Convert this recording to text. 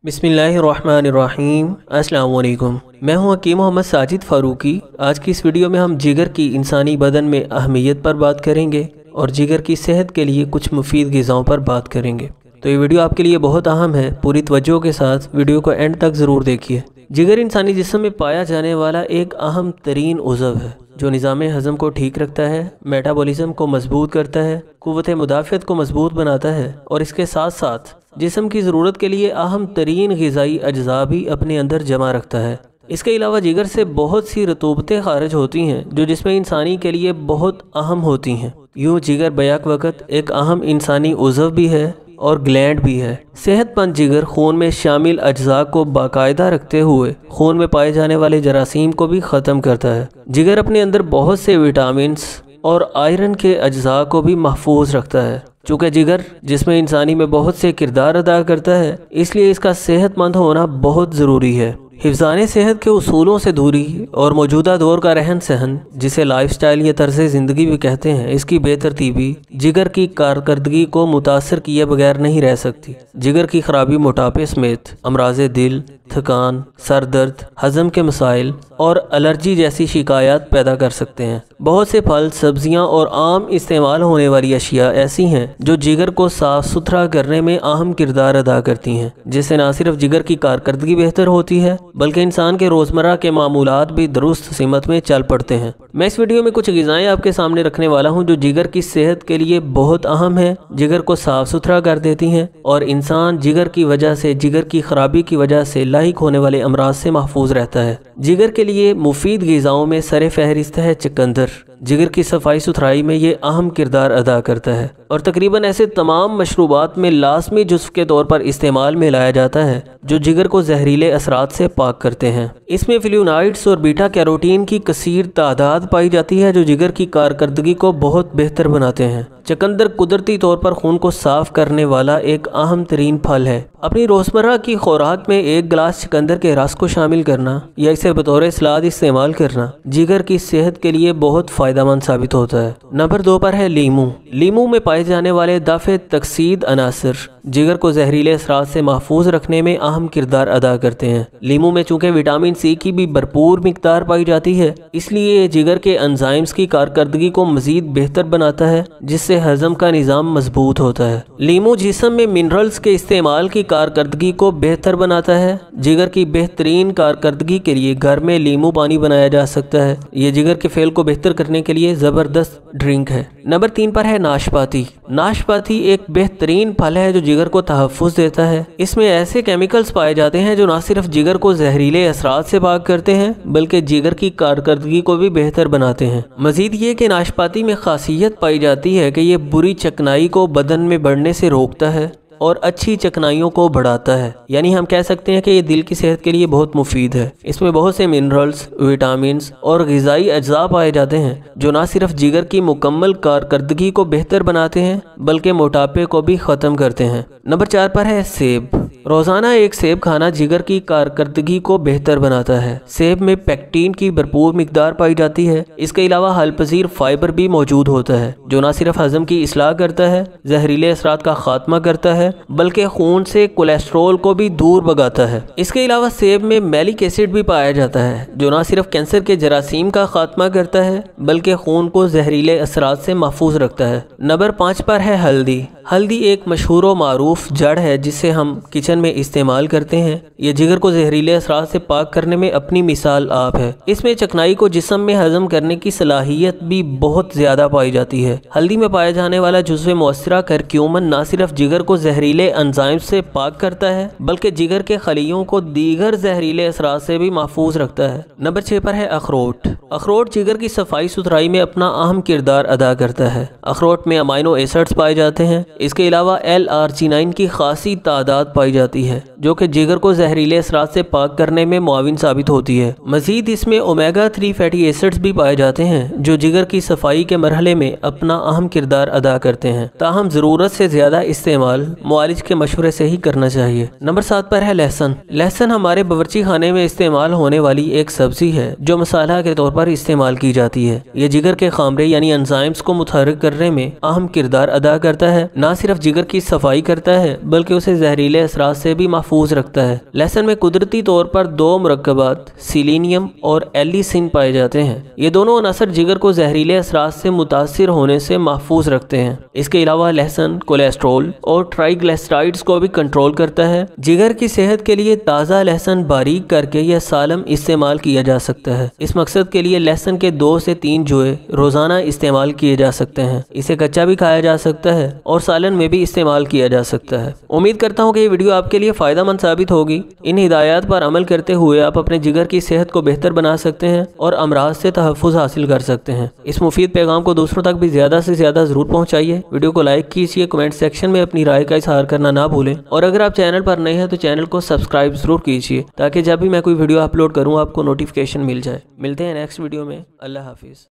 بسم اللہ الرحمن الرحیم۔ السلام علیکم، میں ہوں حکیم محمد ساجد فاروقی۔ آج کی اس ویڈیو میں ہم جگر کی انسانی بدن میں اہمیت پر بات کریں گے اور جگر کی صحت کے لیے کچھ مفید غذاؤں پر بات کریں گے۔ تو یہ ویڈیو آپ کے لیے بہت اہم ہے، پوری توجہ کے ساتھ ویڈیو کو اینڈ تک ضرور دیکھیے۔ جگر انسانی جسم میں پایا جانے والا ایک اہم ترین عضو ہے جو نظام ہضم کو ٹھیک رکھتا ہے، میٹابولزم کو مضبوط کرتا ہے، قوت مدافعت کو مضبوط بناتا ہے اور اس کے ساتھ ساتھ جسم کی ضرورت کے لیے اہم ترین غذائی اجزاء بھی اپنے اندر جمع رکھتا ہے۔ اس کے علاوہ جگر سے بہت سی رطوبتیں خارج ہوتی ہیں جو جسم انسانی کے لیے بہت اہم ہوتی ہیں۔ یوں جگر بیک وقت ایک اہم انسانی عضو بھی ہے اور گلینڈ بھی ہے۔ صحت مند جگر خون میں شامل اجزاء کو باقاعدہ رکھتے ہوئے خون میں پائے جانے والے جراثیم کو بھی ختم کرتا ہے۔ جگر اپنے اندر بہت سے وٹامنز اور آئرن کے اجزاء کو بھی محفوظ رکھتا ہے۔ چونکہ جگر جسم انسانی میں بہت سے کردار ادا کرتا ہے، اس لیے اس کا صحت مند ہونا بہت ضروری ہے۔ حفظان صحت کے اصولوں سے دوری اور موجودہ دور کا رہن سہن، جسے لائف سٹائل یا طرز زندگی بھی کہتے ہیں، اس کی بے ترتیبی جگر کی کارکردگی کو متاثر کیے بغیر نہیں رہ سکتی۔ جگر کی خرابی موٹاپے سمیت امراض دل، تھکان، سر درد، ہضم کے مسائل اور الرجی جیسی شکایات پیدا کر سکتے ہیں۔ بہت سے پھل، سبزیاں اور عام استعمال ہونے والی اشیاء ایسی ہیں جو جگر کو صاف ستھرا کرنے میں اہم کردار ادا کرتی ہیں، جس سے نہ صرف جگر کی کارکردگی بہتر ہوتی ہے بلکہ انسان کے روزمرہ کے معمولات بھی درست سمت میں چل پڑتے ہیں۔ میں اس ویڈیو میں کچھ غذائیں آپ کے سامنے رکھنے والا ہوں جو جگر کی صحت کے لیے بہت اہم ہیں، جگر کو صاف ستھرا کر دیتی ہیں اور انسان جگر کی وجہ سے، جگر کی خرابی کی وجہ سے لاحق ہونے والے امراض سے محفوظ رہتا ہے۔ جگر کے لیے مفید غذاؤں میں سر فہرست ہے چقندر۔ جگر کی صفائی ستھرائی میں یہ اہم کردار ادا کرتا ہے اور تقریباً ایسے تمام مشروبات میں لازمی جزو کے طور پر استعمال میں لایا جاتا ہے جو جگر کو زہریلے اثرات سے پاک کرتے ہیں۔ اس میں فلیونائڈز اور بیٹا کیروٹین کی کثیر تعداد پائی جاتی ہے جو جگر کی کارکردگی کو بہت بہتر بناتے ہیں۔ چقندر قدرتی طور پر خون کو صاف کرنے والا ایک اہم ترین پھل ہے۔ اپنی روزمرہ کی خوراک میں ایک گلاس چقندر کے رس کو شامل کرنا یا اسے بطور سلاد استعمال کرنا جگر کی صحت کے لیے بہت فائدہ مند ثابت ہوتا ہے۔ نمبر 2 پر ہے لیمو۔ لیمو میں پائے جانے والے دفع تکسید عناصر جگر کو زہریلے اثرات سے محفوظ رکھنے میں اہم کردار ادا کرتے ہیں۔ لیمو میں چونکہ وٹامن سی کی بھی بھرپور مقدار پائی جاتی ہے، اس لیے یہ جگر کے انزائمز کی کارکردگی کو مزید بہتر بناتا ہے، جس سے ہضم کا نظام مضبوط ہوتا ہے۔ لیمو جسم میں منرلز کے استعمال کی کارکردگی کو بہتر بناتا ہے۔ جگر کی بہترین کارکردگی کے لیے گھر میں لیمو پانی بنایا جا سکتا ہے۔ یہ جگر کے فعل کو بہتر کرنے کے لیے زبردست ڈرنک ہے۔ نمبر 3 پر ہے ناشپاتی۔ ناشپاتی ایک بہترین پھل ہے جو جگر کو تحفظ دیتا ہے۔ اس میں ایسے کیمیکلز پائے جاتے ہیں جو نہ صرف جگر کو زہریلے اثرات سے پاک کرتے ہیں بلکہ جگر کی کارکردگی کو بھی بہتر بناتے ہیں۔ مزید یہ کہ ناشپاتی میں خاصیت پائی جاتی ہے کہ یہ بری چکنائی کو بدن میں بڑھنے سے روکتا ہے اور اچھی چکنائیوں کو بڑھاتا ہے، یعنی ہم کہہ سکتے ہیں کہ یہ دل کی صحت کے لیے بہت مفید ہے۔ اس میں بہت سے منرلز، وٹامنز اور غذائی اجزاء پائے جاتے ہیں جو نہ صرف جگر کی مکمل کارکردگی کو بہتر بناتے ہیں بلکہ موٹاپے کو بھی ختم کرتے ہیں۔ نمبر 4 پر ہے سیب۔ روزانہ ایک سیب کھانا جگر کی کارکردگی کو بہتر بناتا ہے۔ سیب میں پیکٹین کی بھرپور مقدار پائی جاتی ہے۔ اس کے علاوہ حل پذیر فائبر بھی موجود ہوتا ہے جو نہ صرف ہضم کی اصلاح کرتا ہے، زہریلے اثرات کا خاتمہ کرتا ہے بلکہ خون سے کولیسٹرول کو بھی دور بھگاتا ہے۔ اس کے علاوہ سیب میں میلک ایسڈ بھی پایا جاتا ہے جو نہ صرف کینسر کے جراثیم کا خاتمہ کرتا ہے بلکہ خون کو زہریلے اثرات سے محفوظ رکھتا ہے۔ نمبر 5 پر ہے ہلدی۔ ہلدی ایک مشہور و معروف جڑ ہے جسے ہم کچن میں استعمال کرتے ہیں۔ یہ جگر کو زہریلے اثرات سے پاک کرنے میں اپنی مثال آپ ہے۔ اس میں چکنائی کو جسم میں ہضم کرنے کی صلاحیت بھی بہت زیادہ پائی جاتی ہے۔ ہلدی میں پایا جانے والا جزو مؤثرہ کرکیومن نہ صرف جگر کو زہریلے انزائم سے پاک کرتا ہے بلکہ جگر کے خلیوں کو دیگر زہریلے اثرات سے بھی محفوظ رکھتا ہے۔ نمبر 6 پر ہے اخروٹ۔ اخروٹ جگر کی صفائی ستھرائی میں اپنا اہم کردار ادا کرتا ہے۔ اخروٹ میں امائنو ایسڈز پائے جاتے ہیں۔ اس کے علاوہ L-arginine کی خاصی تعداد پائی جاتی ہے جو کہ جگر کو زہریلے اثرات سے پاک کرنے میں معاون ثابت ہوتی ہے۔ مزید اس میں اومیگا 3 فیٹی ایسڈز بھی پائے جاتے ہیں جو جگر کی صفائی کے مرحلے میں اپنا اہم کردار ادا کرتے ہیں۔ تاہم ضرورت سے زیادہ استعمال معالج کے مشورے سے ہی کرنا چاہیے۔ نمبر 7 پر ہے لہسن۔ لہسن ہمارے باورچی خانے میں استعمال ہونے والی ایک سبزی ہے جو مصالحہ کے طور پر استعمال کی جاتی ہے۔ یہ جگر کے خامرے یعنی انزائمز کو متحرک کرنے میں اہم کردار ادا کرتا ہے۔ نہ صرف جگر کی صفائی کرتا ہے بلکہ اسے زہریلے اثرات سے بھی محفوظ رکھتا ہے۔ لہسن میں قدرتی طور پر 2 مرکبات سیلینیم اور ایلیسین پائے جاتے ہیں۔ یہ دونوں عناصر جگر کو زہریلے اثرات سے متاثر ہونے سے محفوظ رکھتے ہیں۔ اس کے علاوہ لہسن کولیسٹرول اور ٹرائیگلیسرائڈز کو بھی کنٹرول کرتا ہے۔ جگر کی صحت کے لیے تازہ لہسن باریک کر کے یا سالم استعمال کیا جا سکتا ہے۔ اس مقصد کے لیے لہسن کے 2 سے 3 جوئے روزانہ استعمال کیے جا سکتے ہیں۔ اسے کچا بھی کھایا جا سکتا ہے اور سالن میں بھی استعمال کیا جا سکتا ہے۔ امید کرتا ہوں کہ یہ ویڈیو آپ کے لیے فائدہ مند ثابت ہوگی۔ ان ہدایات پر عمل کرتے ہوئے آپ اپنے جگر کی صحت کو بہتر بنا سکتے ہیں اور امراض سے تحفظ حاصل کر سکتے ہیں۔ اس مفید پیغام کو دوسروں تک بھی زیادہ سے زیادہ ضرور پہنچائیے۔ ویڈیو کو لائک کیجیے، کمنٹ سیکشن میں اپنی رائے کا اظہار کرنا نہ بھولیں، اور اگر آپ چینل پر نئے ہیں تو چینل کو سبسکرائب ضرور کیجیے تاکہ جب بھی میں کوئی ویڈیو اپلوڈ کروں آپ کو نوٹیفیکیشن مل جائے۔ ملتے ہیں نیکسٹ ویڈیو میں۔ اللہ حافظ۔